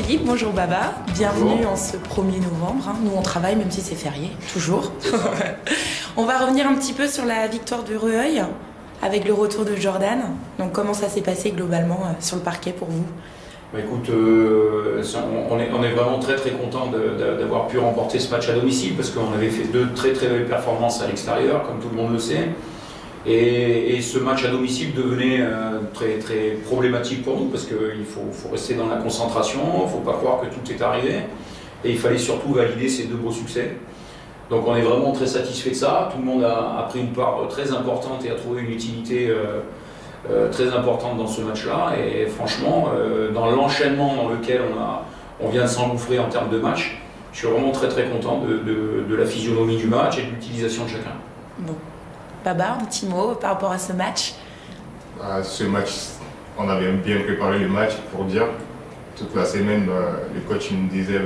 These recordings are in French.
Philippe, bonjour Baba, bienvenue en ce 1er novembre. Nous on travaille même si c'est férié, toujours. On va revenir un petit peu sur la victoire de Reheuil avec le retour de Jordan. Donc comment ça s'est passé globalement sur le parquet pour vous? Bah écoute, on est vraiment très content d'avoir pu remporter ce match à domicile parce qu'on avait fait deux très belles performances à l'extérieur, comme tout le monde le sait. Et ce match à domicile devenait très problématique pour nous parce qu'il faut rester dans la concentration, il ne faut pas croire que tout est arrivé. Et il fallait surtout valider ces deux beaux succès. Donc on est vraiment très satisfait de ça. Tout le monde a pris une part très importante et a trouvé une utilité très importante dans ce match-là. Et franchement, dans l'enchaînement dans lequel on vient de s'engouffrer en termes de match, je suis vraiment très content de la physionomie du match et de l'utilisation de chacun. Bon. Baba, un petit mot par rapport à ce match? Ce match, on avait bien préparé le match pour dire. Toute la semaine, le coach nous disait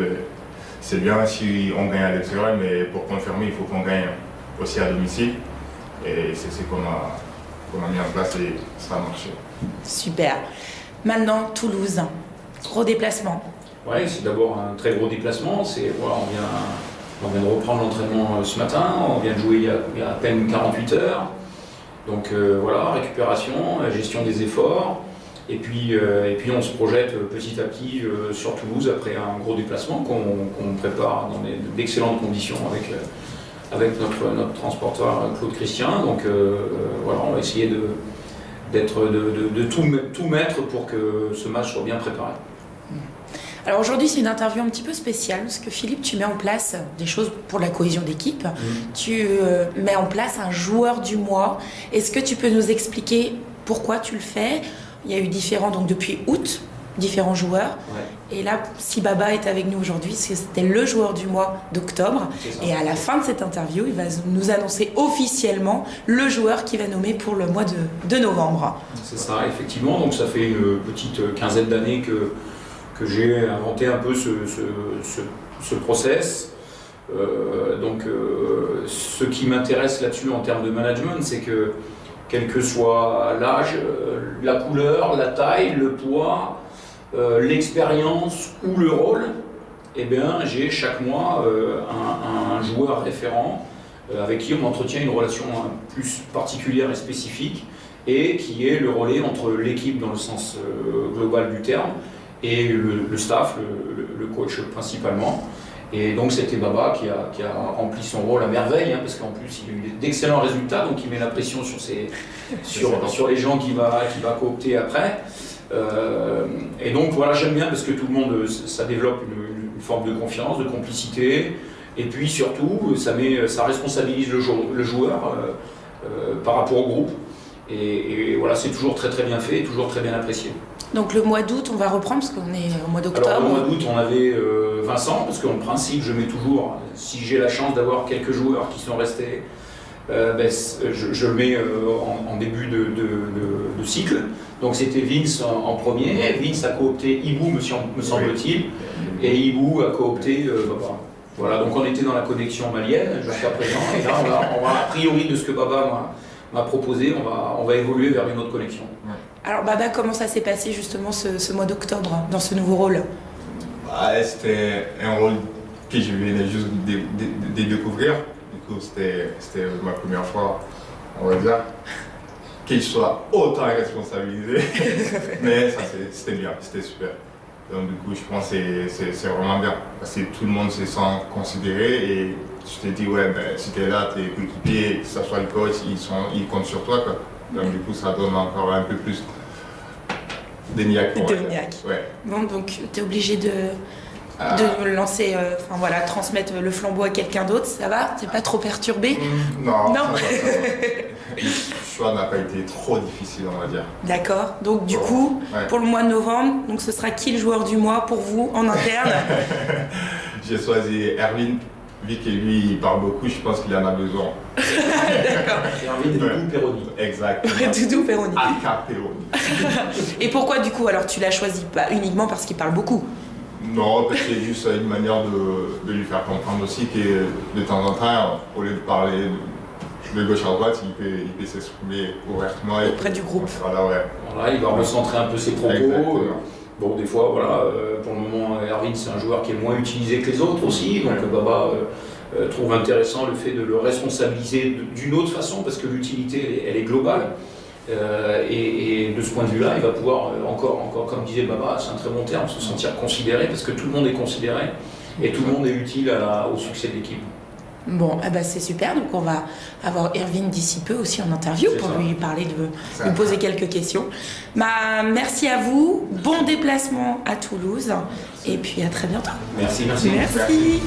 c'est bien si on gagne à l'extérieur, mais pour confirmer, il faut qu'on gagne aussi à domicile. Et c'est ce qu'on a mis en place et ça a marché. Super. Maintenant, Toulouse, gros déplacement. Oui, c'est d'abord un très gros déplacement. On vient de reprendre l'entraînement ce matin, on vient de jouer il y a à peine 48 heures. Donc voilà, récupération, gestion des efforts. Et puis on se projette petit à petit sur Toulouse après un gros déplacement qu'on prépare dans d'excellentes conditions avec notre transporteur Claude Christian. Donc voilà, on va essayer de tout mettre pour que ce match soit bien préparé. Alors aujourd'hui, c'est une interview un petit peu spéciale parce que Philippe, tu mets en place des choses pour la cohésion d'équipe. Tu mets en place un joueur du mois. Est-ce que tu peux nous expliquer pourquoi tu le fais? Il y a eu donc depuis août, différents joueurs. Ouais. Et là, si Baba est avec nous aujourd'hui, c'était le joueur du mois d'octobre. Et à la fin de cette interview, il va nous annoncer officiellement le joueur qu'il va nommer pour le mois de novembre. C'est ça, effectivement. Donc ça fait une petite quinzaine d'années que j'ai inventé un peu ce process. Ce qui m'intéresse là-dessus en termes de management, c'est que quel que soit l'âge, la couleur, la taille, le poids, l'expérience ou le rôle, eh bien, j'ai chaque mois un joueur référent avec qui on entretient une relation plus particulière et spécifique et qui est le relais entre l'équipe dans le sens global du terme et le staff, le coach principalement. Et donc c'était Baba qui a rempli son rôle à merveille, parce qu'en plus il a eu d'excellents résultats, donc il met la pression sur les gens qu'il va coopter après. Et donc voilà, j'aime bien parce que tout le monde, ça développe une forme de confiance, de complicité, et puis surtout ça responsabilise le joueur par rapport au groupe. Et voilà, c'est toujours très bien fait, toujours très bien apprécié. Donc le mois d'août, on va reprendre parce qu'on est au mois d'octobre. Alors le mois d'août, on avait Vincent, parce qu'en principe, je mets toujours, si j'ai la chance d'avoir quelques joueurs qui sont restés, je le mets en début de cycle. Donc c'était Vince en premier. Vince a coopté Ibou, me semble-t-il, et Ibou a coopté Baba. Voilà, donc on était dans la connexion malienne jusqu'à présent, et là on va a priori de ce que Baba m'a proposé, on va évoluer vers une autre connexion. Alors Baba, comment ça s'est passé justement ce mois d'octobre, dans ce nouveau rôle? C'était un rôle que je venais juste de découvrir. Du coup, c'était ma première fois, on va dire, qu'il soit autant responsabilisé. Mais ça, c'était bien, c'était super. Donc du coup, je pense que c'est vraiment bien. Parce que tout le monde se sent considéré et je te dis, si tu es là, tes coéquipiers, que ce soit le coach, ils comptent sur toi, quoi. Donc du coup, ça donne encore un peu plus de niaque. Ouais. Bon, donc tu es obligé de lancer, transmettre le flambeau à quelqu'un d'autre, ça va? T'es pas trop perturbé? Non. Le choix n'a pas été trop difficile, on va dire. D'accord. Donc du coup, pour le mois de novembre, donc ce sera qui le joueur du mois pour vous en interne? J'ai choisi Erwin. Vu que lui, il parle beaucoup, je pense qu'il en a besoin. D'accord. Erwin Doudou Perroni. Exact. Doudou Perroni. Aka Perroni. Et pourquoi du coup, alors tu l'as choisi pas uniquement parce qu'il parle beaucoup? Non, parce que c'est juste une manière de lui faire comprendre aussi que de temps en temps, au lieu de parler de gauche à droite, il peut s'exprimer ouvertement. Auprès du groupe. Voilà, il va recentrer un peu ses propos. Bon, des fois, voilà, pour le moment, Erwin, c'est un joueur qui est moins utilisé que les autres aussi. Donc, Baba trouve intéressant le fait de le responsabiliser d'une autre façon, parce que l'utilité, elle est globale. Et de ce point de vue-là, il va pouvoir encore, comme disait Baba, c'est un très bon terme, se sentir considéré, parce que tout le monde est considéré et tout le monde est utile au succès de l'équipe. Bon, eh ben c'est super. Donc, on va avoir Erwin d'ici peu aussi en interview pour lui parler lui poser quelques questions. Merci à vous. Bon déplacement à Toulouse. Et puis, à très bientôt. Merci. Merci.